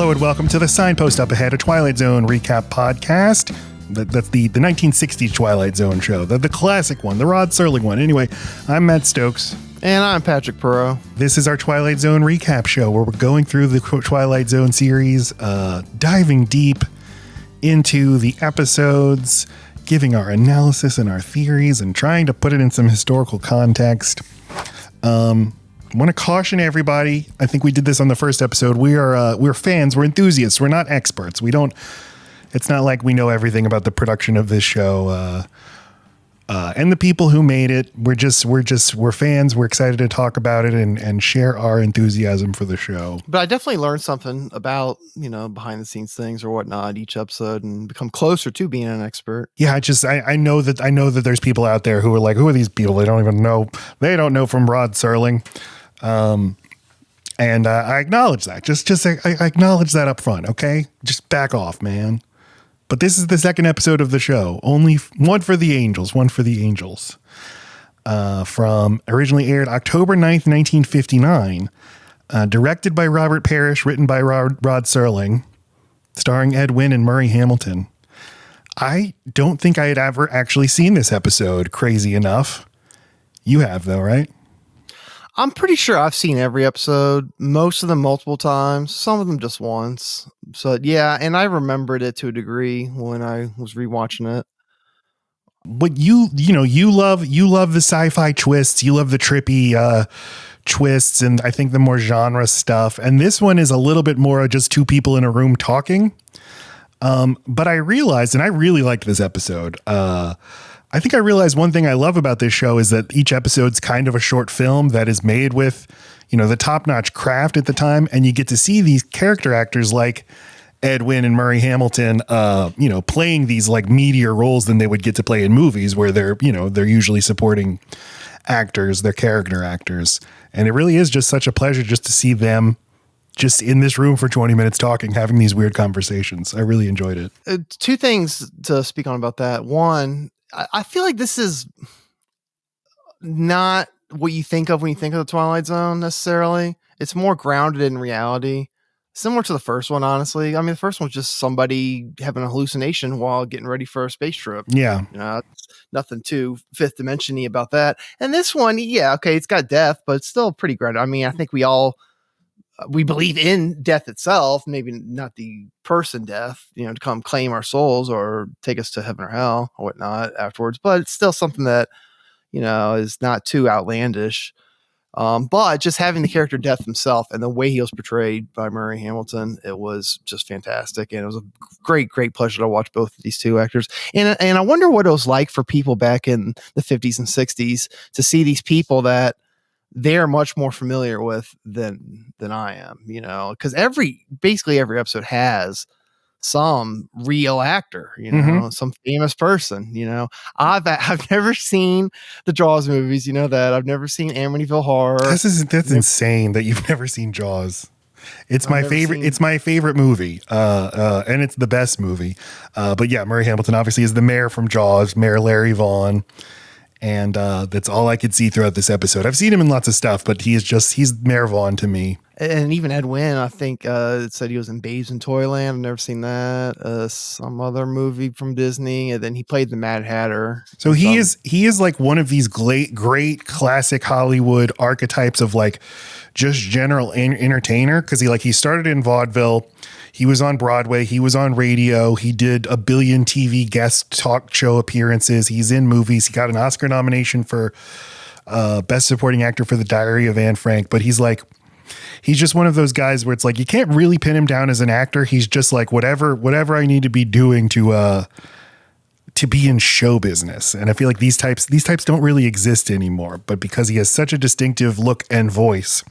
Hello and welcome to the Signpost Up Ahead, a Twilight Zone Recap Podcast. That's the 1960s Twilight Zone show, the classic one, the Rod Serling one. Anyway, I'm Matt Stokes. And I'm Patrick Perot. This is our Twilight Zone Recap show where we're going through the Twilight Zone series, diving deep into the episodes, giving our analysis and our theories, and trying to put it in some historical context. I want to caution everybody. I think we did this on the first episode. We're fans. We're enthusiasts. We're not experts. It's not like we know everything about the production of this show and the people who made it. We're fans. We're excited to talk about it and share our enthusiasm for the show. But I definitely learned something about, behind the scenes things or whatnot each episode and become closer to being an expert. Yeah, I know that there's people out there who are like, who are these people? They don't even know. They don't know from Rod Serling. And I acknowledge that. I acknowledge that up front. Okay, just back off, man. But this is the second episode of the show. Only one for the angels. From originally aired October 9th, 1959. Directed by Robert Parrish, written by Rod Serling, starring Ed Wynn and Murray Hamilton. I don't think I had ever actually seen this episode, crazy enough. You have, though, right? I'm pretty sure I've seen every episode, most of them multiple times, some of them just once. So yeah, and I remembered it to a degree when I was rewatching it. But you love the sci-fi twists, you love the trippy twists, and I think the more genre stuff. And this one is a little bit more just two people in a room talking. But I realized, and I really liked this episode. I think I realized one thing I love about this show is that each episode's kind of a short film that is made with, the top-notch craft at the time. And you get to see these character actors like Ed Wynn and Murray Hamilton, playing these like meatier roles than they would get to play in movies where they're usually supporting actors, they're character actors. And it really is just such a pleasure just to see them just in this room for 20 minutes talking, having these weird conversations. I really enjoyed it. Two things to speak on about that. One, I feel like this is not what you think of when you think of the Twilight Zone necessarily. It's more grounded in reality, similar to the first one, honestly. I mean, the first one was just somebody having a hallucination while getting ready for a space trip. Yeah. Nothing too fifth dimension-y about that. And this one, yeah, okay, it's got death, but it's still pretty grounded. I mean, I think we believe in death itself, maybe not the person death, to come claim our souls or take us to heaven or hell or whatnot afterwards. But it's still something that, is not too outlandish. But just having the character death himself and the way he was portrayed by Murray Hamilton, it was just fantastic. And it was a great, great pleasure to watch both of these two actors. And I wonder what it was like for people back in the 50s and 60s to see these people that they're much more familiar with than I am, because basically every episode has some real actor, some famous person, I've never seen the Jaws movies, that I've never seen Amityville Horror. That's insane that you've never seen Jaws. It's my favorite movie. And it's the best movie. But yeah, Murray Hamilton obviously is the mayor from Jaws, Mayor Larry Vaughn. And that's all I could see throughout this episode. I've seen him in lots of stuff, but he's Mayor Vaughn to me. And even Ed Wynn, I think it said he was in Babes in Toyland. I've never seen that. Some other movie from Disney, and then he played the Mad Hatter. So he is like one of these great classic Hollywood archetypes of like just general entertainer, because he started in vaudeville. He was on Broadway. He was on radio. He did a billion TV guest talk show appearances. He's in movies. He got an Oscar nomination for Best Supporting Actor for The Diary of Anne Frank. But he's just one of those guys where it's like you can't really pin him down as an actor. He's just like whatever I need to be doing to be in show business. And I feel like these types don't really exist anymore. But because he has such a distinctive look and voice,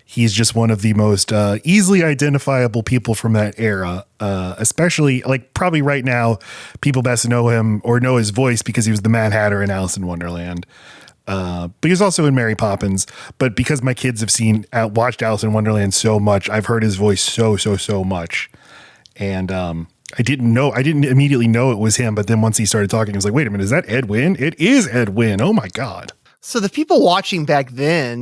he's just one of the most easily identifiable people from that era, especially like probably right now, people best know him or know his voice because he was the Mad Hatter in Alice in Wonderland. But he was also in Mary Poppins. But because my kids have watched Alice in Wonderland so much, I've heard his voice so much. And I didn't immediately know it was him. But then once he started talking, I was like, wait a minute, is that Ed Wynn? It is Ed Wynn. Oh my God. So the people watching back then,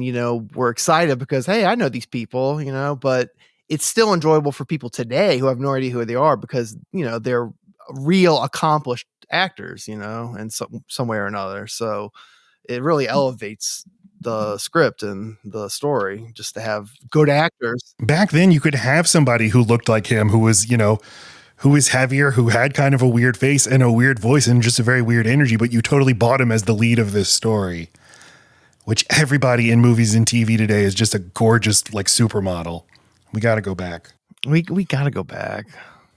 were excited because, hey, I know these people, but it's still enjoyable for people today who have no idea who they are because, they're real accomplished actors, in some way or another. So it really elevates the script and the story just to have good actors. Back then you could have somebody who looked like him, who was, who was heavier, who had kind of a weird face and a weird voice and just a very weird energy, but you totally bought him as the lead of this story, which everybody in movies and TV today is just a gorgeous, like, supermodel. We got to go back. We got to go back.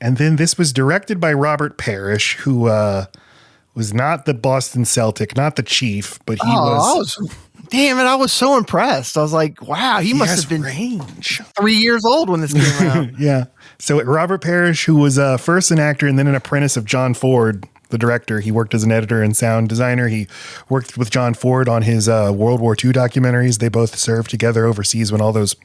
And then this was directed by Robert Parrish, who was not the Boston Celtic, not the Chief, but he was. Damn it, I was so impressed. I was like, wow, he must have been range. 3 years old when this came out. Yeah. So Robert Parrish, who was first an actor and then an apprentice of John Ford, the director. He worked as an editor and sound designer. He worked with John Ford on his World War II documentaries. They both served together overseas when all those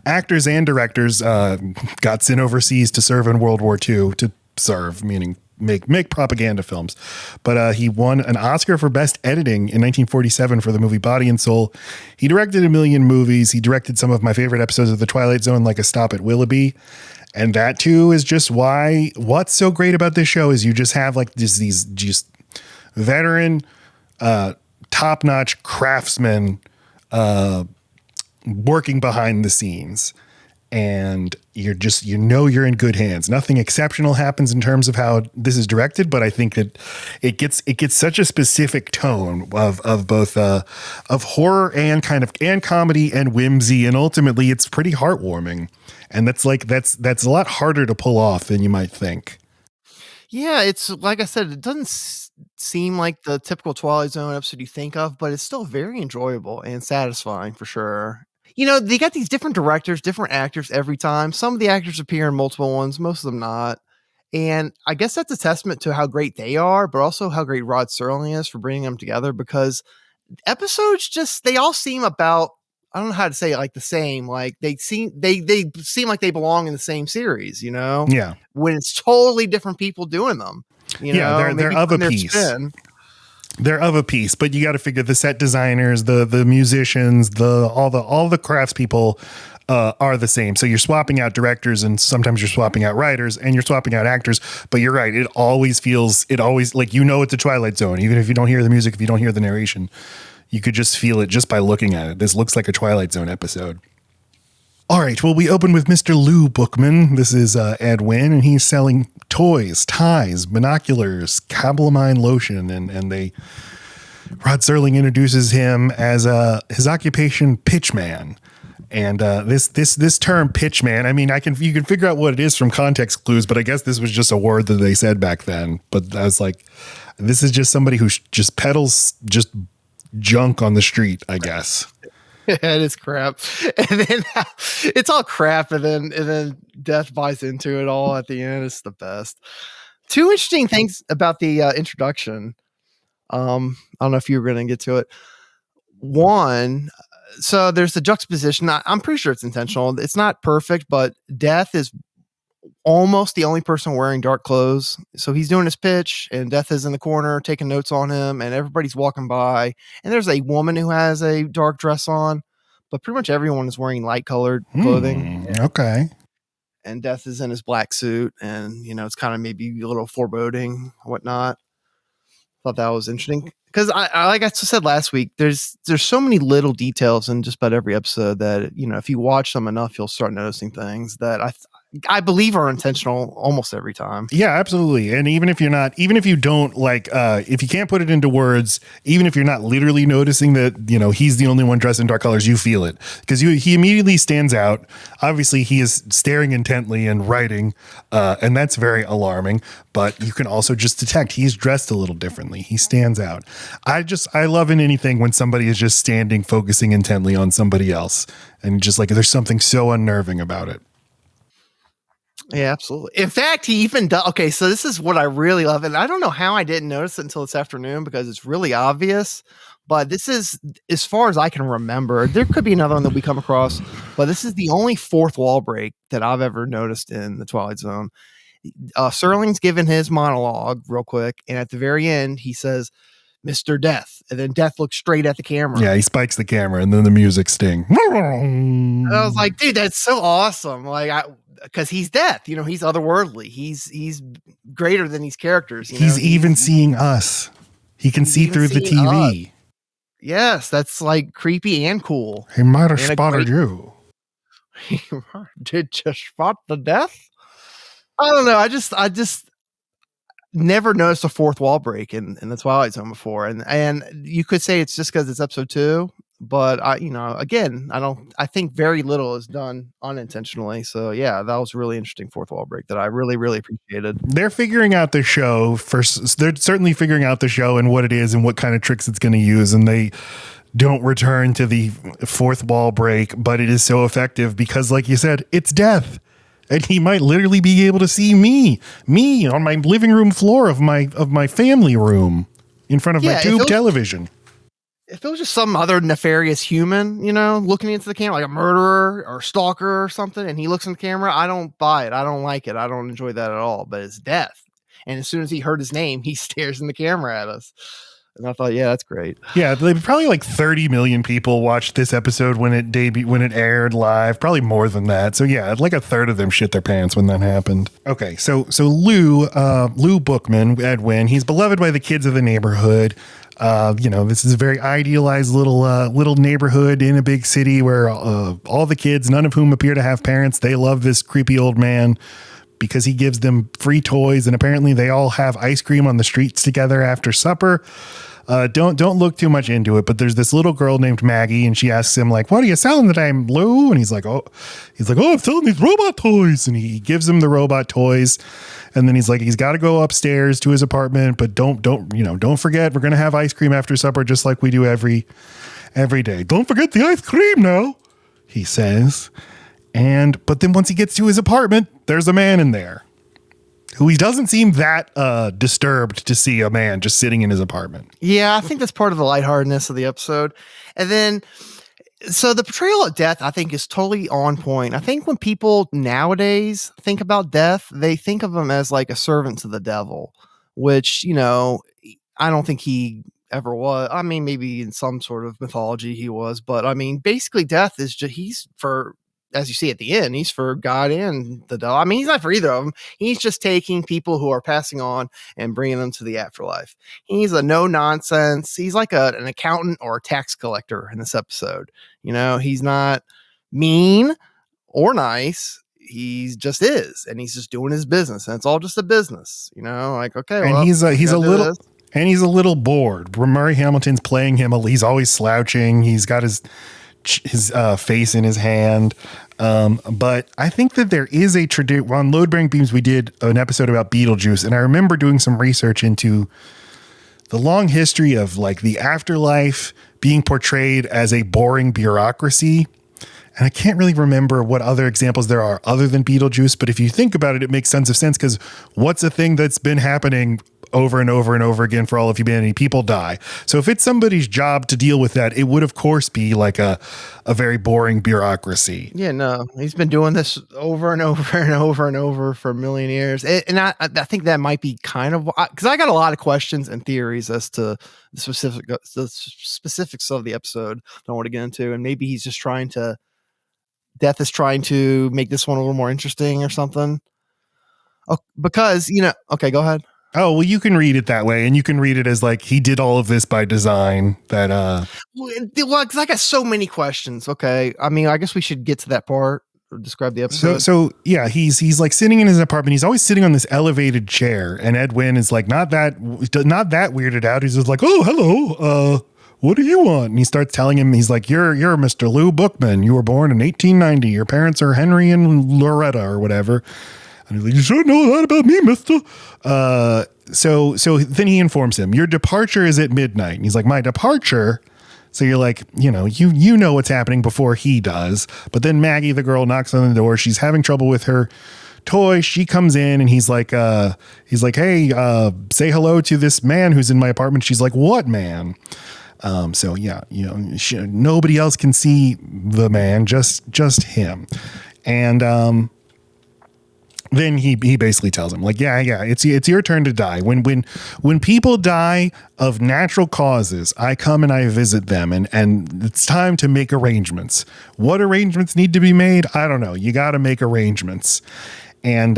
actors and directors got sent overseas to serve in World War II, to serve, meaning make propaganda films. But he won an Oscar for Best Editing in 1947 for the movie Body and Soul. He directed a million movies. He directed some of my favorite episodes of The Twilight Zone, like A Stop at Willoughby. And that too is just why what's so great about this show is you just have like these veteran, top-notch craftsmen working behind the scenes, and you're you're in good hands. Nothing exceptional happens in terms of how this is directed, but I think that it gets such a specific tone of both of horror and and comedy and whimsy, and ultimately it's pretty heartwarming. And that's a lot harder to pull off than you might think. Yeah, it's like I said, it doesn't seem like the typical Twilight Zone episode you think of, but it's still very enjoyable and satisfying for sure. They got these different directors, different actors every time. Some of the actors appear in multiple ones, most of them not. And I guess that's a testament to how great they are, but also how great Rod Serling is for bringing them together, because episodes they all seem about, I don't know how to say it, like the same, like they seem like they belong in the same series, Yeah. when it's totally different people doing them, they're of a piece. They're of a piece, but you got to figure the set designers, the musicians, all the craftspeople are the same. So you're swapping out directors, and sometimes you're swapping out writers, and you're swapping out actors. But you're right; it always like it's a Twilight Zone. Even if you don't hear the music, if you don't hear the narration, you could just feel it just by looking at it. This looks like a Twilight Zone episode. All right. Well, we open with Mr. Lew Bookman. This is Ed Wynn, and he's selling toys, ties, binoculars, calamine lotion, and Rod Serling introduces him as his occupation, pitchman. And this term pitchman, I mean, you can figure out what it is from context clues, but I guess this was just a word that they said back then. But I was like, this is just somebody who just peddles just junk on the street, I guess. It is crap, and then it's all crap, and then Death buys into it all at the end. It's the best. Two interesting things about the introduction. I don't know if you were going to get to it. One, so there's the juxtaposition. I'm pretty sure it's intentional. It's not perfect, but Death is almost the only person wearing dark clothes. So he's doing his pitch, and Death is in the corner taking notes on him, and everybody's walking by, and there's a woman who has a dark dress on, but pretty much everyone is wearing light colored clothing. Okay. And Death is in his black suit, and it's kind of maybe a little foreboding, whatnot. Thought that was interesting because I like I said last week, there's so many little details in just about every episode that if you watch them enough, you'll start noticing things that I believe are intentional almost every time. Yeah, absolutely. And even if you don't like, if you can't put it into words, even if you're not literally noticing that, he's the only one dressed in dark colors, you feel it because he immediately stands out. Obviously he is staring intently and writing, and that's very alarming, but you can also just detect he's dressed a little differently. He stands out. I love in anything when somebody is just standing, focusing intently on somebody else, and just like, there's something so unnerving about it. Yeah, absolutely. In fact, he even does. Okay, so this is what I really love. And I don't know how I didn't notice it until this afternoon because it's really obvious. But this is, as far as I can remember, there could be another one that we come across, but this is the only fourth wall break that I've ever noticed in the Twilight Zone. Serling's given his monologue real quick. And at the very end, he says, Mr. Death. And then Death looks straight at the camera. Yeah, he spikes the camera and then the music sting. And I was like, dude, that's so awesome. Like, because he's Death, you know, he's otherworldly. He's greater than these characters. He's even seeing us. He can see through the TV. Yes, that's like creepy and cool. He might have spotted you. Did you spot the Death? I don't know. I just never noticed a fourth wall break in the Twilight Zone before, and you could say it's just because it's episode 2, but I think very little is done unintentionally. So yeah, that was a really interesting fourth wall break that I really, really appreciated. They're figuring out the show first. They're certainly figuring out the show and what it is and what kind of tricks it's going to use, and they don't return to the fourth wall break, but it is so effective because, like you said, it's Death. And he might literally be able to see me on my living room floor of my family room in front of my tube television. If it was just some other nefarious human, you know, looking into the camera, like a murderer or stalker or something, and he looks in the camera, I don't buy it. I don't like it. I don't enjoy that at all. But it's Death. And as soon as he heard his name, he stares in the camera at us. And I thought, yeah, that's great. Yeah, probably like 30 million people watched this episode when it aired live. Probably more than that. So yeah, like a third of them shit their pants when that happened. Okay, so Lew Bookman at Wynn, he's beloved by the kids of the neighborhood. This is a very idealized little neighborhood in a big city where all the kids, none of whom appear to have parents, they love this creepy old man because he gives them free toys, and apparently they all have ice cream on the streets together after supper. Don't look too much into it, but there's this little girl named Maggie, and she asks him, like, what are you selling today, Lew? And he's like, oh, I'm selling these robot toys. And he gives him the robot toys. And then he's like, he's got to go upstairs to his apartment, but don't forget, we're going to have ice cream after supper, just like we do every day. Don't forget the ice cream now, he says. But then once he gets to his apartment, there's a man in there who he doesn't seem that disturbed to see a man just sitting in his apartment. Yeah, I think that's part of the lightheartedness of the episode. And then, so the portrayal of Death, I think, is totally on point. I think when people nowadays think about Death, they think of him as like a servant to the devil, which, you know, I don't think he ever was. I mean, maybe in some sort of mythology he was, but I mean, basically Death is just, he's for, as you see at the end, he's for God and the devil. I mean, he's not for either of them. He's just taking people who are passing on and bringing them to the afterlife. He's a no nonsense. He's like an accountant or a tax collector in this episode. You know, he's not mean or nice. He just is, and he's just doing his business, and it's all just a business. You know, like, okay, and well, he's a little bored. Murray Hamilton's playing him. He's always slouching. He's got his face in his hand. But I think that there is a tradition. On Load Bearing Beams, we did an episode about Beetlejuice, and I remember doing some research into the long history of like the afterlife being portrayed as a boring bureaucracy. And I can't really remember what other examples there are other than Beetlejuice, but if you think about it, it makes tons of sense, because what's a thing that's been happening over and over and over again for all of humanity? People die. So if it's somebody's job to deal with that, it would of course be like a very boring bureaucracy. Yeah, no, he's been doing this over and over and over and over for a million years. And I think that might be kind of, because I got a lot of questions and theories as to the specifics of the episode I don't want to get into. And maybe he's just Death is trying to make this one a little more interesting or something. Oh, because, you know, okay, go ahead. Oh, well, you can read it that way, and you can read it as like he did all of this by design. Well, because I got so many questions. Okay, I mean, I guess we should get to that part. Or describe the episode. So yeah, he's like sitting in his apartment. He's always sitting on this elevated chair, and Ed Wynn is like not that weirded out. He's just like, oh, hello, what do you want? And he starts telling him, he's like, you're Mr. Lew Bookman. You were born in 1890. Your parents are Henry and Loretta or whatever. And he's like, you should know that about me, mister. So then he informs him, your departure is at midnight. And he's like, my departure? So you're like, you know what's happening before he does. But then Maggie, the girl, knocks on the door. She's having trouble with her toy. She comes in and he's like, hey, say hello to this man who's in my apartment. She's like, what man? So yeah, nobody else can see the man, just him. And, then he basically tells him like, yeah, it's your turn to die. When people die of natural causes, I come and I visit them, and it's time to make arrangements. What arrangements need to be made? I don't know. You got to make arrangements. And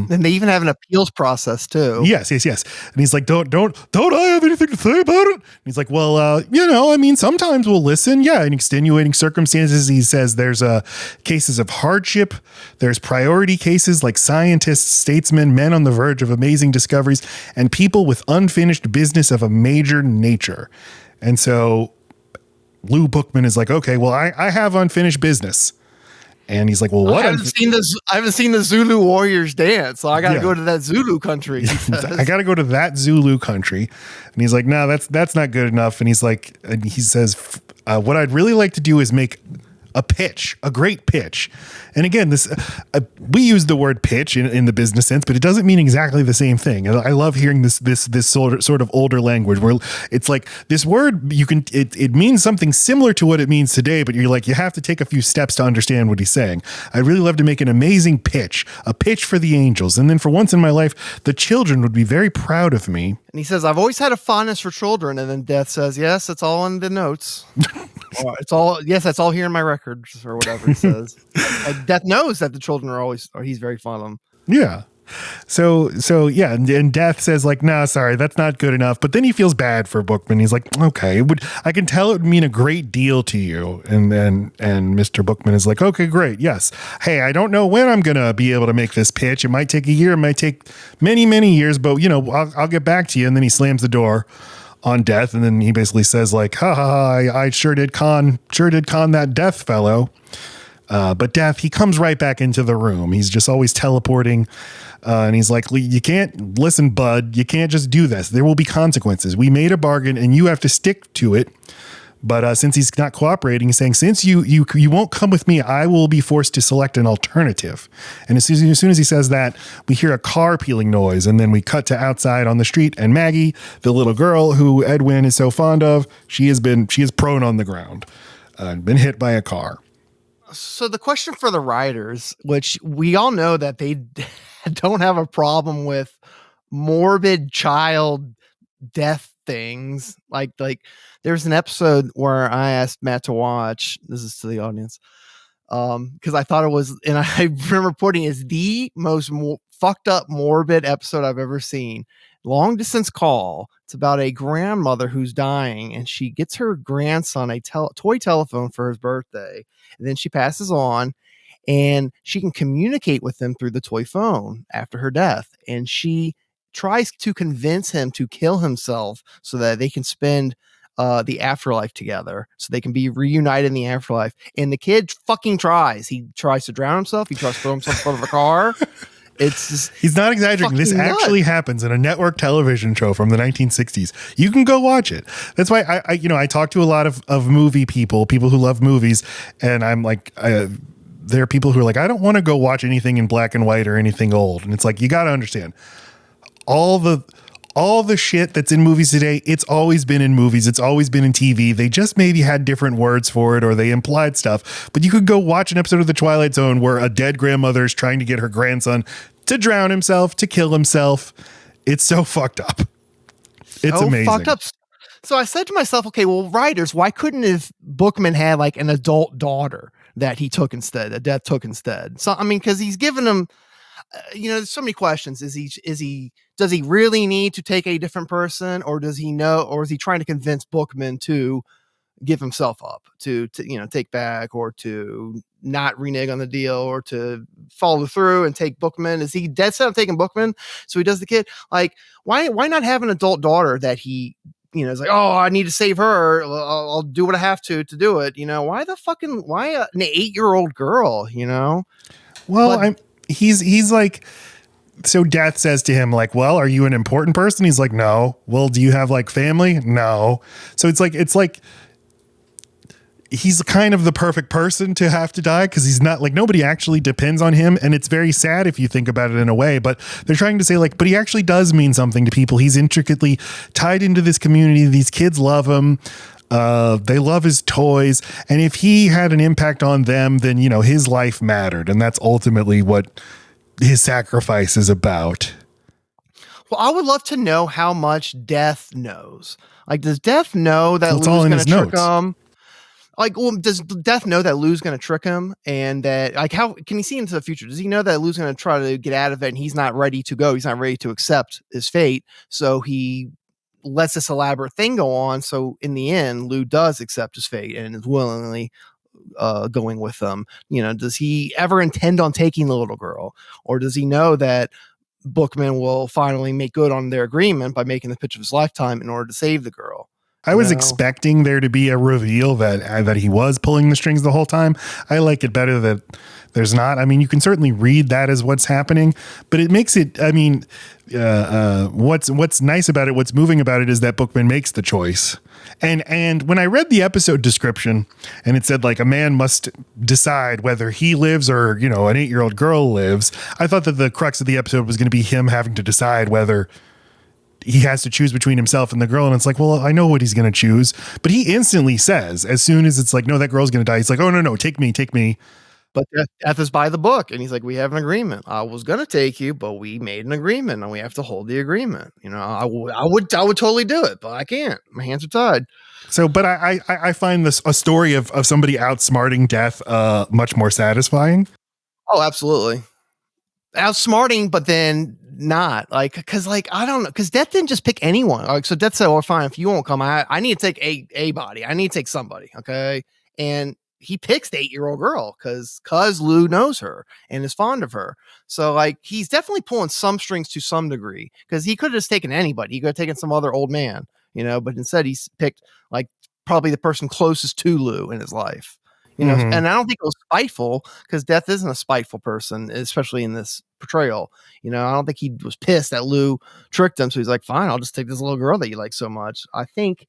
they even have an appeals process too. Yes. And he's like, don't I have anything to say about it? And he's like, well, I mean, sometimes we'll listen. Yeah. In extenuating circumstances, he says there's cases of hardship. There's priority cases like scientists, statesmen, men on the verge of amazing discoveries, and people with unfinished business of a major nature. And so Lew Bookman is like, okay, well, I have unfinished business. And he's like, well, what? I haven't seen the Zulu warriors dance, so I got to go to that Zulu country. I got to go to that Zulu country. And he's like, no, that's not good enough. And he says, what I'd really like to do is make a great pitch. And again, this we use the word pitch in the business sense, but it doesn't mean exactly the same thing. I love hearing this sort of older language where it's like this word, it means something similar to what it means today, but you're like, you have to take a few steps to understand what he's saying. I'd really love to make an amazing pitch, a pitch for the angels. And then for once in my life, the children would be very proud of me. And he says, I've always had a fondness for children. And then Death says, yes, it's all in the notes. That's all here in my records or whatever he says. Death knows that the children he's very fond of them. Yeah. So yeah, and Death says like, no, sorry, that's not good enough. But then he feels bad for Bookman. He's like, okay, I can tell it would mean a great deal to you. And Mr. Bookman is like, okay, great. Yes. Hey, I don't know when I'm going to be able to make this pitch. It might take a year. It might take many, many years, but I'll get back to you. And then he slams the door on Death. And then he basically says like, I sure did con that Death fellow. But Death, he comes right back into the room. He's just always teleporting. And he's like, you can't listen, bud. You can't just do this. There will be consequences. We made a bargain and you have to stick to it. But since he's not cooperating, he's saying, since you won't come with me, I will be forced to select an alternative. And as soon as he says that, we hear a car peeling noise. And then we cut to outside on the street. And Maggie, the little girl who Edwin is so fond of, she is prone on the ground, been hit by a car. So the question for the writers, which we all know that they don't have a problem with morbid child death things. Like there's an episode where I asked Matt to watch, this is to the audience, because I thought it was, and I remember putting it as the most fucked up morbid episode I've ever seen. Long distance call. It's about a grandmother who's dying, and she gets her grandson a toy telephone for his birthday. And then she passes on, and she can communicate with him through the toy phone after her death. And she tries to convince him to kill himself so that they can spend the afterlife together, so they can be reunited in the afterlife. And the kid fucking tries. He tries to drown himself. He tries to throw himself in front of a car. It's just, he's not exaggerating. This actually happens in a network television show from the 1960s. You can go watch it. That's why I talk to a lot of movie people who love movies, and I'm like, there are people who are like, I don't want to go watch anything in black and white or anything old. And it's like, you got to understand all the shit that's in movies today. It's always been in movies. It's always been in TV. They just maybe had different words for it, or they implied stuff. But you could go watch an episode of The Twilight Zone where a dead grandmother is trying to get her grandson to drown himself, to kill himself. It's so fucked up. It's amazing. Fucked up. So I said to myself, okay, well, writers, why couldn't have Bookman had like an adult daughter that he took instead, that Death took instead? So, I mean, because he's given him, there's so many questions. Does he really need to take a different person, or does he know, or is he trying to convince Bookman to give himself up, to take back, or to not renege on the deal, or to follow through and take Bookman? Is he dead set on taking Bookman? So he does the kid. Like, why not have an adult daughter that he, is like, oh, I need to save her. I'll do what I have to do it. Why an 8-year-old girl, Well, he's like, so Death says to him like, well, are you an important person? He's like, no. Well, do you have like family? No. So it's like he's kind of the perfect person to have to die, because he's not like, nobody actually depends on him. And it's very sad if you think about it in a way, but they're trying to say like, but he actually does mean something to people. He's intricately tied into this community. These kids love him. They love his toys. And if he had an impact on them, then, his life mattered. And that's ultimately what his sacrifice is about. Well, I would love to know how much Death knows. Like, does Death know that It's Lou's all in going to his trick notes. him? Like, well, does Death know that Lou's going to trick him? And that, like, how can he see into the future? Does he know that Lou's going to try to get out of it and he's not ready to go? He's not ready to accept his fate. So he lets this elaborate thing go on. So in the end, Lew does accept his fate and is willingly going with them. You know, does he ever intend on taking the little girl? Or does he know that Bookman will finally make good on their agreement by making the pitch of his lifetime in order to save the girl? I was expecting there to be a reveal that he was pulling the strings the whole time. I like it better that there's not. I mean, you can certainly read that as what's happening, but it makes it, I mean, what's nice about it, what's moving about it is that Bookman makes the choice. And when I read the episode description and it said like a man must decide whether he lives or, you know, an 8-year-old girl lives, I thought that the crux of the episode was going to be him having to decide whether he has to choose between himself and the girl. And it's like, well, I know what he's going to choose, but he instantly says, as soon as it's like, no, that girl's going to die. He's like, oh, no, take me. But Death is by the book. And he's like, we have an agreement. I was going to take you, but we made an agreement and we have to hold the agreement. You know, I would totally do it, but I can't. My hands are tied. So, but I find this a story of somebody outsmarting Death much more satisfying. Oh, absolutely. Outsmarting, but then not like, because like, I don't know, because Death didn't just pick anyone. Like, so Death said, well, fine, if you won't come, I need to take a body. I need to take somebody. Okay. And he picks the 8-year-old girl because Lew knows her and is fond of her. So like, he's definitely pulling some strings to some degree, because he could have just taken anybody. He could have taken some other old man, you know, but instead he's picked like probably the person closest to Lew in his life. You know, and I don't think it was spiteful, because Death isn't a spiteful person, especially in this portrayal. You know, I don't think he was pissed that Lew tricked him. So he's like, fine, I'll just take this little girl that you like so much. I think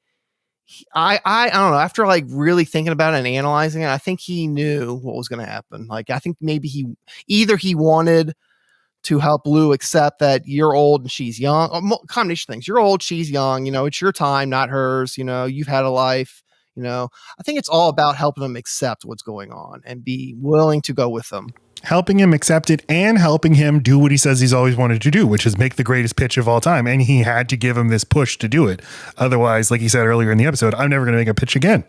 I don't know. After like really thinking about it and analyzing it, I think he knew what was going to happen. Like, I think maybe he wanted to help Lew accept that you're old and she's young. Combination of things. You're old, she's young. You know, it's your time, not hers. You know, you've had a life. You know, I think it's all about helping him accept what's going on and be willing to go with them. Helping him accept it and helping him do what he says he's always wanted to do, which is make the greatest pitch of all time. And he had to give him this push to do it. Otherwise, like he said earlier in the episode, I'm never going to make a pitch again.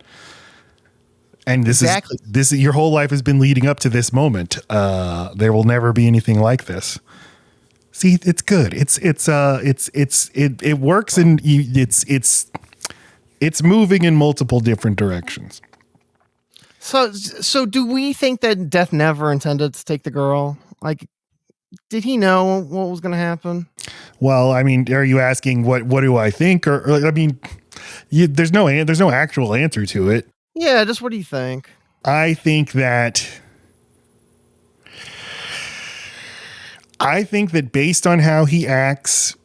And this is your whole life has been leading up to this moment. There will never be anything like this. See, it's good. It works, and it's moving in multiple different directions. So do we think that Death never intended to take the girl? Like, did he know what was going to happen? Well, I mean, are you asking what do I think? Or I mean, there's no actual answer to it. Yeah, just what do you think? I think that based on how he acts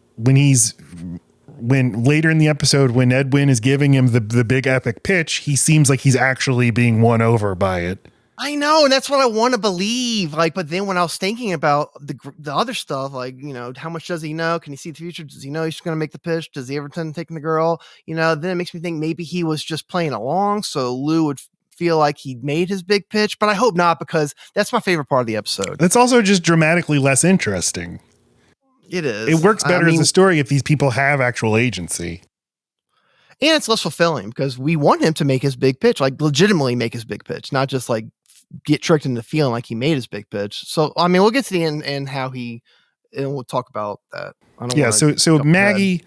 when later in the episode, when Ed Wynn is giving him the big epic pitch, he seems like he's actually being won over by it. I know, and that's what I want to believe. Like, but then when I was thinking about the other stuff, like, you know, how much does he know? Can he see the future? Does he know he's going to make the pitch? Does he ever intend on taking the girl? You know, then it makes me think maybe he was just playing along, so Lew would feel like he made his big pitch. But I hope not, because that's my favorite part of the episode. It's also just dramatically less interesting. It is. It works better as a story if these people have actual agency. And it's less fulfilling because we want him to make his big pitch, like legitimately make his big pitch, not just like get tricked into feeling like he made his big pitch. So, I mean, we'll get to the end and we'll talk about that. So Maggie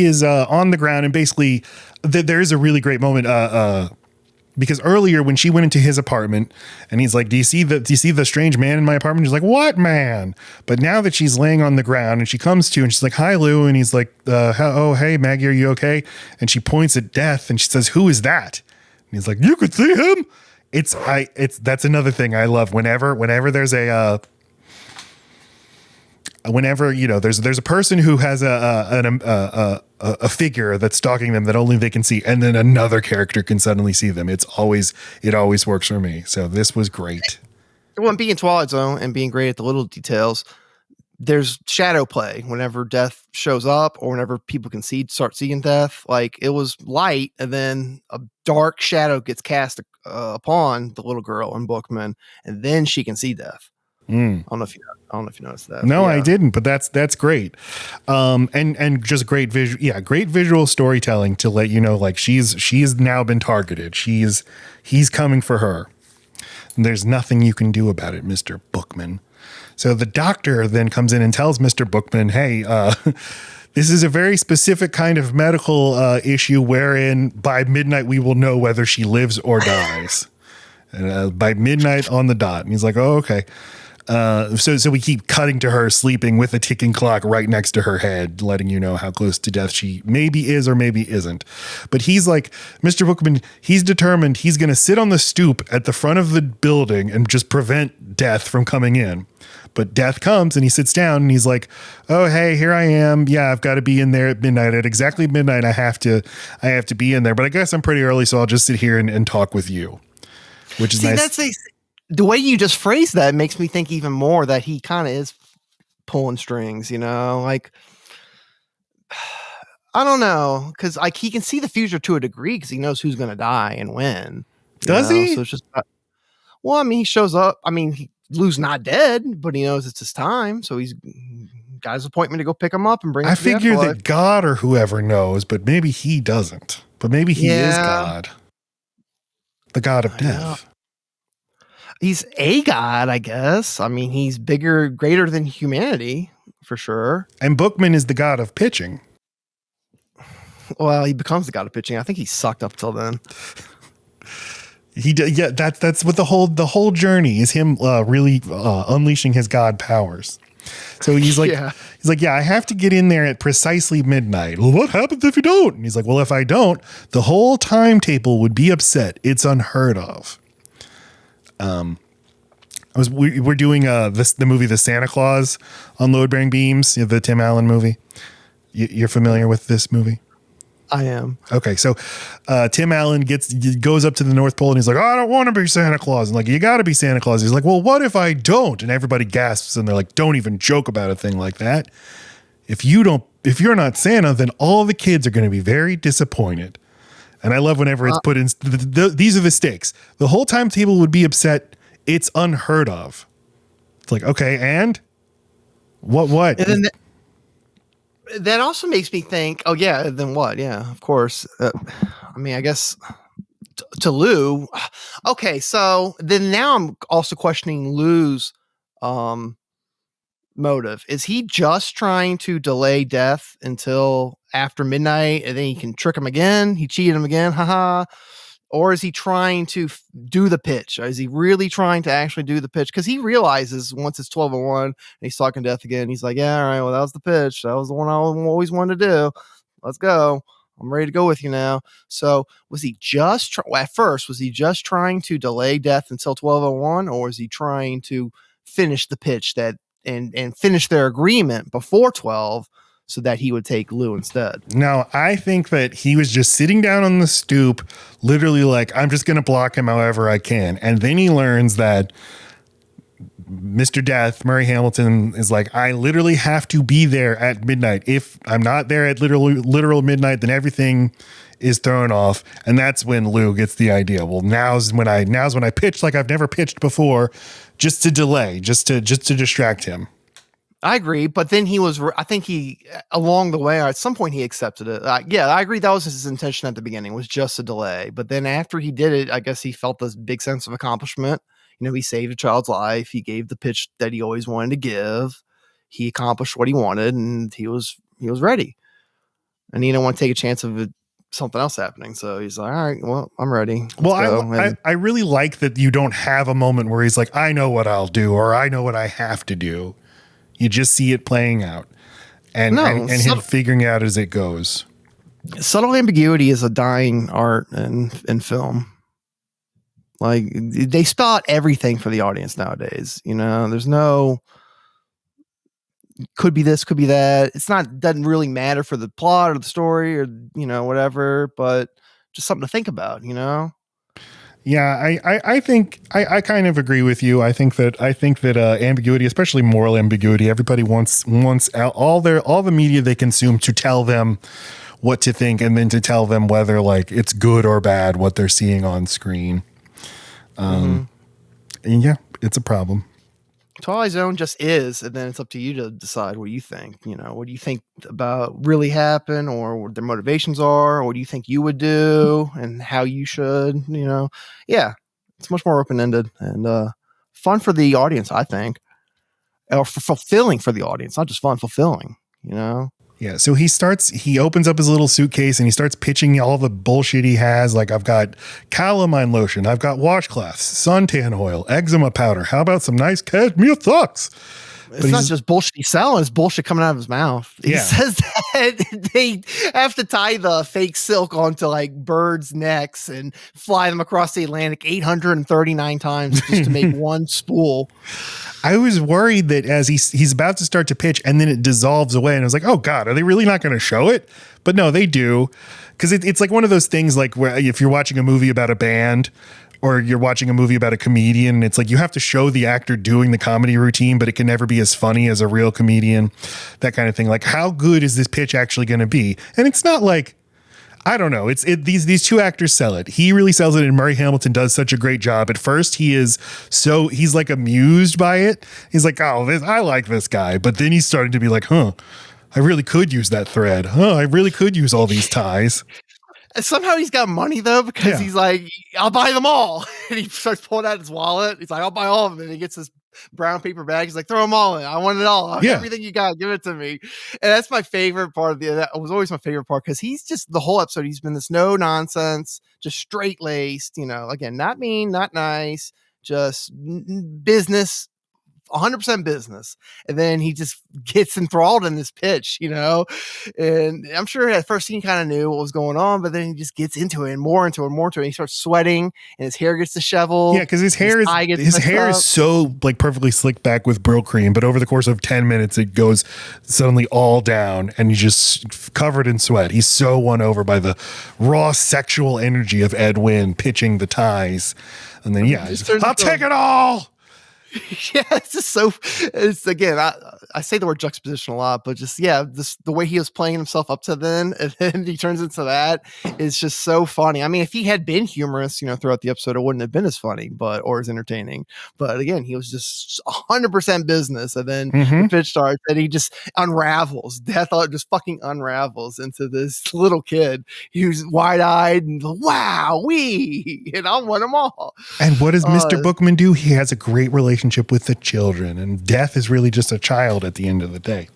is on the ground, and basically there is a really great moment because earlier when she went into his apartment and he's like, do you see the strange man in my apartment? She's like, what man? But now that she's laying on the ground and she comes to and she's like, hi, Lew. And he's like, oh, hey, Maggie, are you okay? And she points at Death and she says, who is that? And he's like, you could see him. That's another thing I love whenever there's there's a person who has a figure that's stalking them that only they can see, and then another character can suddenly see them. It always works for me. So this was great. Well, being Twilight Zone and being great at the little details, there's shadow play whenever Death shows up or whenever people can start seeing Death. Like, it was light, and then a dark shadow gets cast upon the little girl in Bookman, and then she can see Death. I don't know if you noticed that. No, yeah. I didn't, but that's great. And just great great visual storytelling to let you know, like she's now been targeted. He's coming for her. And there's nothing you can do about it, Mr. Bookman. So the doctor then comes in and tells Mr. Bookman, hey, this is a very specific kind of medical issue wherein by midnight we will know whether she lives or dies. And, by midnight on the dot. And he's like, oh, okay. So we keep cutting to her sleeping with a ticking clock right next to her head, letting you know how close to death she maybe is or maybe isn't. But he's like, Mr. Bookman, he's determined he's going to sit on the stoop at the front of the building and just prevent death from coming in. But death comes and he sits down and he's like, oh, hey, here I am. Yeah, I've got to be in there at midnight. At exactly midnight, I have to be in there. But I guess I'm pretty early, so I'll just sit here and talk with you, which is nice. The way you just phrased that makes me think even more that he kind of is pulling strings, like, I don't know. Cause like he can see the future to a degree cause he knows who's going to die and when. Does he? So it's just, well, I mean, he shows up. I mean, Lew's not dead, but he knows it's his time. So he's got his appointment to go pick him up and bring him I to the figure afterlife. that God or whoever knows, but maybe he doesn't. But maybe he is God. The God of death. He's a god, I guess. I mean, he's greater than humanity, for sure. And Bookman is the god of pitching. Well, he becomes the god of pitching. I think he sucked up till then. That's what the whole journey is him really unleashing his god powers. So he's like, I have to get in there at precisely midnight. Well, what happens if you don't? And he's like, well, if I don't, the whole timetable would be upset. It's unheard of. We're doing the movie The Santa Claus on Load Bearing Beams, the Tim Allen movie. You're familiar with this movie? I am. Okay, so Tim Allen goes up to the North Pole and he's like, oh, I don't want to be Santa Claus. And like, you got to be Santa Claus. He's like, well, what if I don't? And everybody gasps and they're like, don't even joke about a thing like that. If you're not Santa, then all the kids are going to be very disappointed. And I love whenever it's put in. These are the stakes. The whole timetable would be upset. It's unheard of. It's like, okay, and what? And then that also makes me think, oh yeah, then what? Yeah, of course. I mean, I guess to Lew. Okay, so then now I'm also questioning Lew's motive. Is he just trying to delay death until after midnight and then he can trick him again? He cheated him again, haha. Or is he trying to do the pitch? Or is he really trying to actually do the pitch? Because he realizes once it's 12:01 and he's talking death again, he's like, yeah, all right, well, that was the pitch. That was the one I always wanted to do. Let's go. I'm ready to go with you now. So was he just at first, was he just trying to delay death until 12:01, or was he trying to finish the pitch and finish their agreement before 12 so that he would take Lew instead? No, I think that he was just sitting down on the stoop, literally like, I'm just going to block him however I can. And then he learns that Mr. Death, Murray Hamilton, is like, I literally have to be there at midnight. If I'm not there at literal midnight, then everything is thrown off. And that's when Lew gets the idea. Well, now's when I pitch like I've never pitched before, just to delay, just to distract him. I agree, but then I think he, along the way, or at some point he accepted it. Yeah, I agree. That was his intention at the beginning, was just a delay. But then after he did it, I guess he felt this big sense of accomplishment. He saved a child's life. He gave the pitch that he always wanted to give. He accomplished what he wanted, and he was ready. And he didn't want to take a chance of something else happening. So he's like, all right, well, I'm ready. I really like that you don't have a moment where he's like, I know what I'll do, or I know what I have to do. You just see it playing out and him figuring out as it goes. Subtle ambiguity is a dying art in film. Like, they spell out everything for the audience nowadays. There's no could be this, could be that. Doesn't really matter for the plot or the story or, whatever, but just something to think about, Yeah, I think I kind of agree with you. I think that ambiguity, especially moral ambiguity, everybody wants all the media they consume to tell them what to think and then to tell them whether like it's good or bad what they're seeing on screen. And yeah, it's a problem. Twilight Zone just is, and then it's up to you to decide what you think. What do you think about really happened, or what their motivations are, or what do you think you would do, and how you should. Yeah, it's much more open ended and fun for the audience, I think, or fulfilling for the audience, not just fun, fulfilling. Yeah, so he opens up his little suitcase and he starts pitching all the bullshit he has. Like, I've got calamine lotion, I've got washcloths, suntan oil, eczema powder. How about some nice cashmere socks? It's not just bullshit he's selling, it's bullshit coming out of his mouth. He says that they have to tie the fake silk onto like birds' necks and fly them across the Atlantic 839 times just to make one spool. I was worried that as he's about to start to pitch and then it dissolves away, and I was like, oh God, are they really not going to show it? But no, they do. Because it's like one of those things like where if you're watching a movie about a band or you're watching a movie about a comedian, it's like you have to show the actor doing the comedy routine, but it can never be as funny as a real comedian, that kind of thing. Like, how good is this pitch actually going to be? And it's not like, I don't know. These two actors sell it. He really sells it, and Murray Hamilton does such a great job. At first, he's like amused by it. He's like, oh, I like this guy. But then he's starting to be like, I really could use that thread. I really could use all these ties. Somehow he's got money though, because he's like, I'll buy them all. And he starts pulling out his wallet. He's like, I'll buy all of them. And he gets this brown paper bag. He's like, throw them all in. I want it all. Everything you got, give it to me. And that's my favorite part that was always my favorite part, because he's just the whole episode. He's been this no nonsense, just straight laced, again, not mean, not nice, just business. 100% business, and then he just gets enthralled in this pitch, and I'm sure at first he kind of knew what was going on, but then he just gets into it and more into it and more into it. And he starts sweating and his hair gets disheveled. Yeah, because his hair is so like perfectly slicked back with Brill cream, but over the course of 10 minutes it goes suddenly all down and he's just covered in sweat. He's so won over by the raw sexual energy of Ed Wynn pitching the ties, and then I'll take it all. Yeah, it's just so. It's again, I say the word juxtaposition a lot, but just the way he was playing himself up to then, and then he turns into that is just so funny. I mean, if he had been humorous, throughout the episode, it wouldn't have been as funny, or as entertaining. But again, he was just 100% business, and then the pitch starts, and he just unravels. Death just fucking unravels into this little kid who's wide eyed and wow, and I want them all. And what does Mr. Bookman do? He has a great relationship with the children, and Death is really just a child at the end of the day.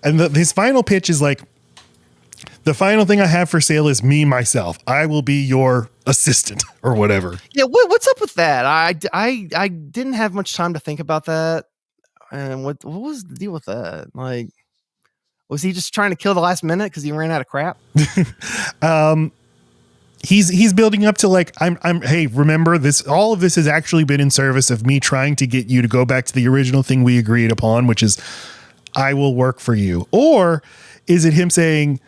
And his final pitch is like, the final thing I have for sale is me, myself. I will be your assistant or whatever. Yeah. What's up with that? I didn't have much time to think about that. And what was the deal with that? Like, was he just trying to kill the last minute because he ran out of crap? He's building up to like, hey, remember this, all of this has actually been in service of me trying to get you to go back to the original thing we agreed upon, which is I will work for you. Or is it him saying,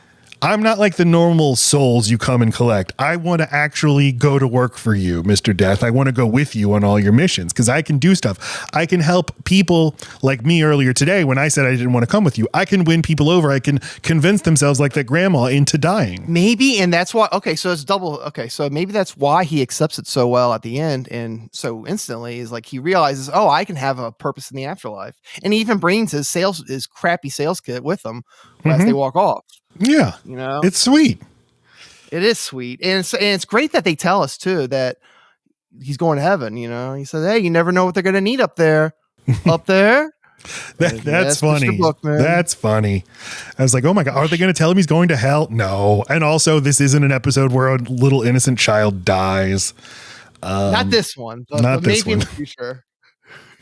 I'm not like the normal souls you come and collect. I want to actually go to work for you, Mr. Death. I want to go with you on all your missions because I can do stuff. I can help people like me earlier today when I said I didn't want to come with you. I can win people over. I can convince themselves like that grandma into dying. Maybe, and that's why, okay, so it's double, okay, so maybe that's why he accepts it so well at the end and so instantly is like he realizes, oh, I can have a purpose in the afterlife. And he even brings his crappy sales kit with him as they walk off. Yeah. It's sweet. It is sweet. And it's great that they tell us too that he's going to heaven, He says, hey, you never know what they're going to need up there. Up there. That's funny. That's funny. I was like, oh my God, are they going to tell him he's going to hell? No. And also this isn't an episode where a little innocent child dies. Not this one, but maybe in the future.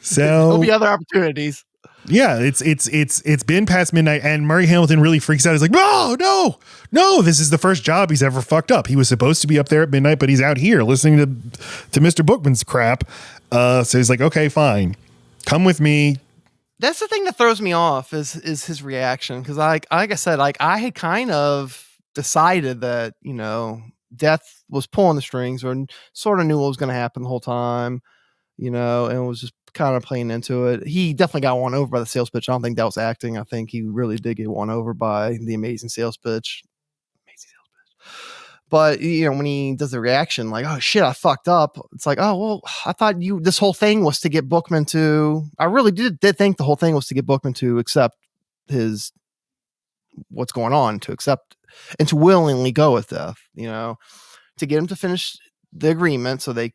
So there'll be other opportunities. Yeah, it's been past midnight and Murray Hamilton really freaks out. He's like, no, this is the first job he's ever fucked up. He was supposed to be up there at midnight, but he's out here listening to Mr. Bookman's crap. So he's like, okay, fine. Come with me. That's the thing that throws me off is his reaction. Cause like I said, like I had kind of decided that, Death was pulling the strings or sort of knew what was going to happen the whole time, and was just kind of playing into it. He definitely got won over by the sales pitch. I don't think that was acting. I think he really did get won over by the amazing sales pitch. But when he does the reaction, like, oh shit, I fucked up. It's like, oh well, I thought this whole thing was to get Bookman to. I really did think the whole thing was to get Bookman to accept what's going on, to accept and to willingly go with death. To get him to finish the agreement, so they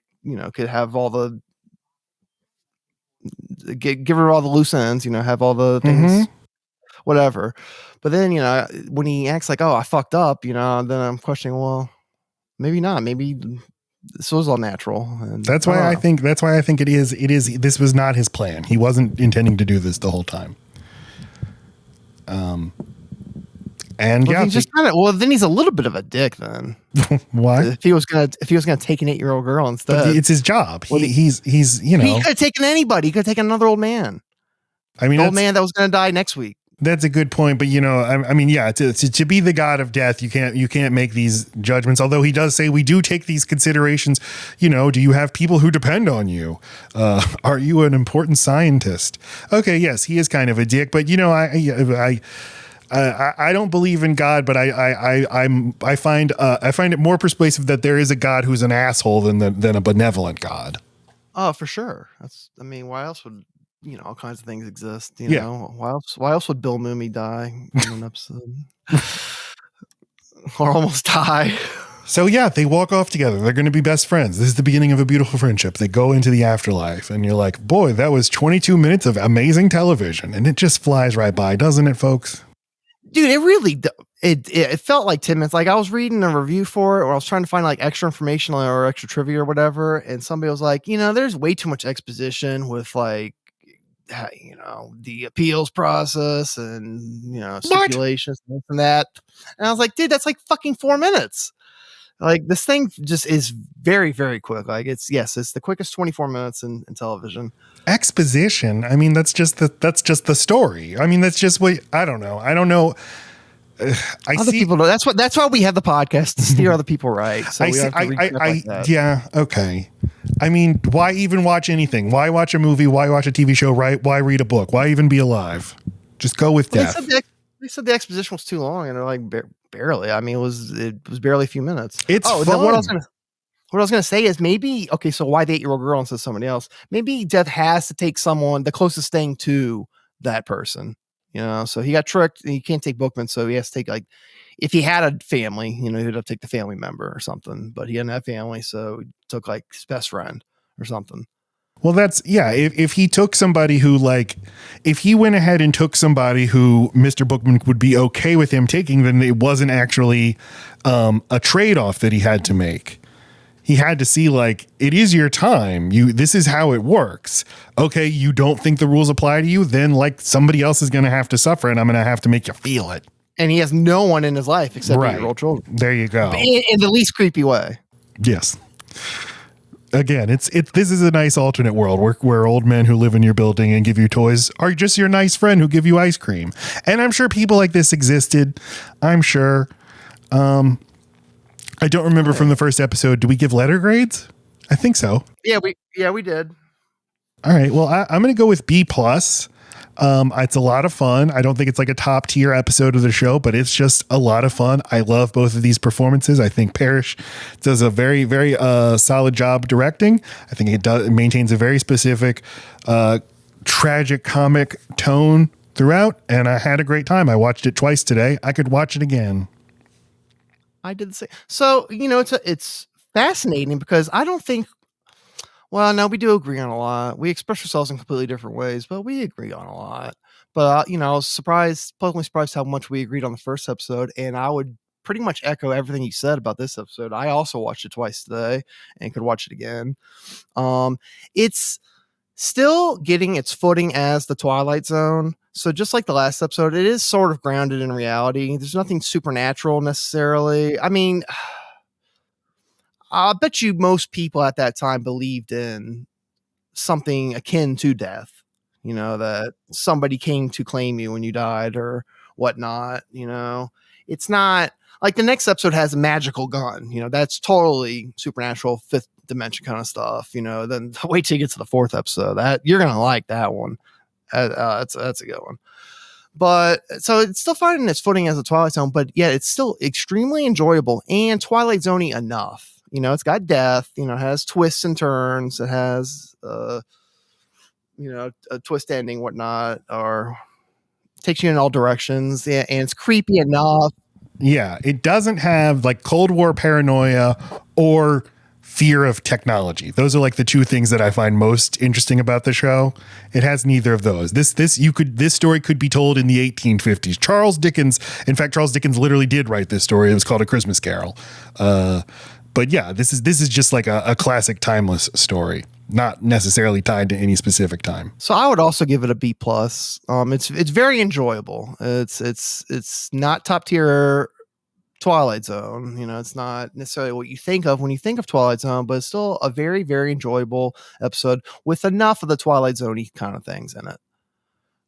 could have all the give her all the loose ends. Have all the things, whatever. But then when he acts like, oh, I fucked up, then I'm questioning, well, maybe not. Maybe this was all natural. And that's why I think it is. This was not his plan. He wasn't intending to do this the whole time. And well, then he's a little bit of a dick then. Why? If he was gonna take an 8-year-old girl instead, but it's his job. He's he could have taken anybody. He could have taken another old man. I mean, old man that was gonna die next week. That's a good point, but I mean, yeah, to be the god of death, you can't make these judgments. Although he does say we do take these considerations. Do you have people who depend on you? Are you an important scientist? Okay, yes, he is kind of a dick, but I don't believe in God, but I find it more persuasive that there is a God who's an asshole than a benevolent God. Oh, for sure. Why else would all kinds of things exist? Why else would Bill Mooney die in an episode or almost die? So yeah, they walk off together. They're going to be best friends. This is the beginning of a beautiful friendship. They go into the afterlife, and you're like, boy, that was 22 minutes of amazing television, and it just flies right by, doesn't it, folks? Dude, it really it felt like 10 minutes. Like I was reading a review for it, or I was trying to find like extra information or extra trivia or whatever, and somebody was like, there's way too much exposition with like the appeals process and stipulations and that. And I was like, dude, that's like fucking 4 minutes. Like this thing just is very, very quick. Like it's the quickest 24 minutes in television. Exposition. I mean, that's just the story. I mean, that's just what I don't know. Other people know. That's why we have the podcast, to steer other people right. So yeah. Okay. I mean, why even watch anything? Why watch a movie? Why watch a TV show? Right? Why read a book? Why even be alive? Just go with death. They said the exposition was too long, and they're like barely. I mean, it was barely a few minutes. It's fun. What I was gonna say is maybe okay. So why the 8-year-old girl instead of somebody else? Maybe death has to take someone, the closest thing to that person. So he got tricked. And he can't take Bookman, so he has to take like if he had a family, he'd have to take the family member or something. But he didn't have family, so he took like his best friend or something. Well, if he took somebody who if he went ahead and took somebody who Mr. Bookman would be okay with him taking, then it wasn't actually a trade-off that he had to make. He had to see it is your time. This is how it works. Okay, you don't think the rules apply to you? Then somebody else is going to have to suffer, and I'm going to have to make you feel it. And he has no one in his life except 8-year-old children. There you go. In the least creepy way. Yes. Again, this is a nice alternate world where old men who live in your building and give you toys are just your nice friend who give you ice cream. And I'm sure people like this existed. I'm sure. I don't remember from the first episode. Do we give letter grades? I think so. Yeah, we did. All right. Well, I'm going to go with B+. It's a lot of fun. I don't think it's like a top tier episode of the show, but it's just a lot of fun. I love both of these performances. I think Parrish does a very, very solid job directing. I think it maintains a very specific, tragic comic tone throughout, and I had a great time. I watched it twice today. I could watch it again. I did the same. So, it's fascinating because I don't think, well, no, we do agree on a lot. We express ourselves in completely different ways, but we agree on a lot. But, I was pleasantly surprised how much we agreed on the first episode. And I would pretty much echo everything you said about this episode. I also watched it twice today and could watch it again. It's still getting its footing as the Twilight Zone. So just like the last episode, it is sort of grounded in reality. There's nothing supernatural necessarily. I mean, I bet you most people at that time believed in something akin to death, that somebody came to claim you when you died or whatnot. It's not like the next episode has a magical gun, that's totally supernatural, fifth dimension kind of stuff. Then wait till you get to the fourth episode, that you're going to like that one. That's a good one. But so it's still finding its footing as a Twilight Zone, but yeah, it's still extremely enjoyable and Twilight Zone-y enough. You know, it's got death, you know, it has twists and turns, it has you know, a twist ending, whatnot, or takes you in all directions. Yeah, and it's creepy enough. Yeah, it doesn't have like Cold War paranoia or fear of technology. Those are like the two things that I find most interesting about the show. It has neither of those. This story could be told in the 1850s. Charles Dickens literally did write this story. It was called A Christmas Carol. But yeah, this is just like a classic timeless story, not necessarily tied to any specific time. So I would also give it a B+. It's very enjoyable. It's not top tier Twilight Zone. You know, it's not necessarily what you think of when you think of Twilight Zone, but it's still a very, very enjoyable episode with enough of the Twilight Zone-y kind of things in it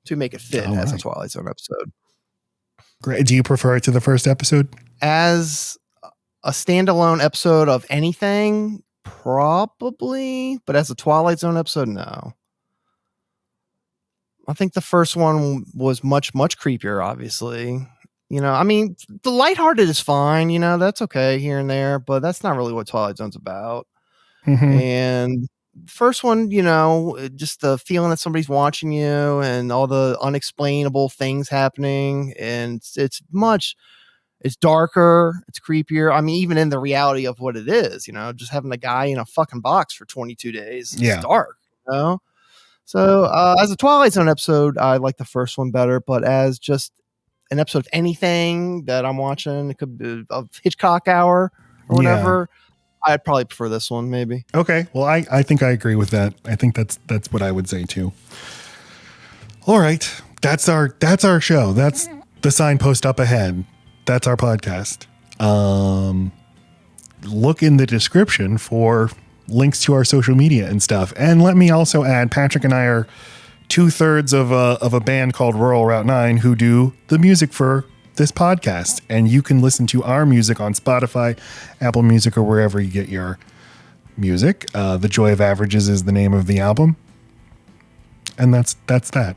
to make it fit as a Twilight Zone episode. Great. Do you prefer it to the first episode? As a standalone episode of anything, probably, but as a Twilight Zone episode, no. I think the first one was much, much creepier, obviously. You know, I mean, the lighthearted is fine, you know, that's okay here and there, but that's not really what Twilight Zone's about. Mm-hmm. And first one, you know, just the feeling that somebody's watching you and all the unexplainable things happening. And it's darker, it's creepier. I mean, even in the reality of what it is, you know, just having a guy in a fucking box for 22 days. It's dark, you know? So as a Twilight Zone episode, I like the first one better, but as just an episode of anything that I'm watching, it could be of Hitchcock Hour or whatever. Yeah. I'd probably prefer this one, maybe. Okay. Well, I think I agree with that. I think that's what I would say too. All right. That's our show. That's the signpost up ahead. That's our podcast. Look in the description for links to our social media and stuff. And let me also add, Patrick and I are 2/3 of a band called Rural Route 9 who do the music for this podcast. And you can listen to our music on Spotify, Apple Music, or wherever you get your music. The Joy of Averages is the name of the album. And that's that.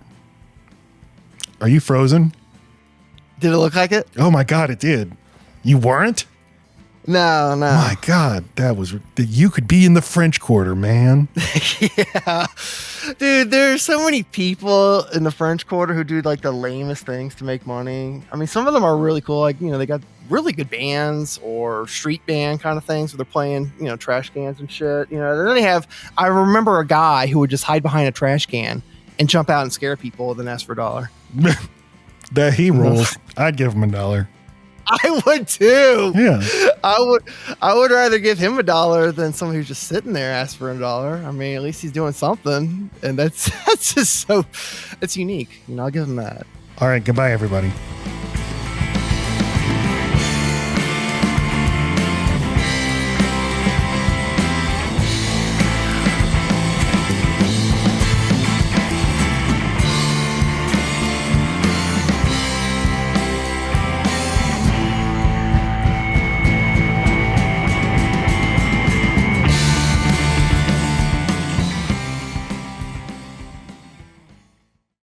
Are you frozen? Did it look like it? Oh my God, it did. You weren't? No. My God, you could be in the French Quarter, man. Yeah. Dude, there's so many people in the French Quarter who do like the lamest things to make money. I mean, some of them are really cool. Like, you know, they got really good bands or street band kind of things where they're playing, you know, trash cans and shit. You know, then I remember a guy who would just hide behind a trash can and jump out and scare people and then ask for $1. That he rolls. I'd give him $1. I would too. Yeah. I would rather give him $1 than somebody who's just sitting there ask for $1. I mean, at least he's doing something, and that's just so it's unique. You know, I'll give him that. All right. Goodbye, everybody.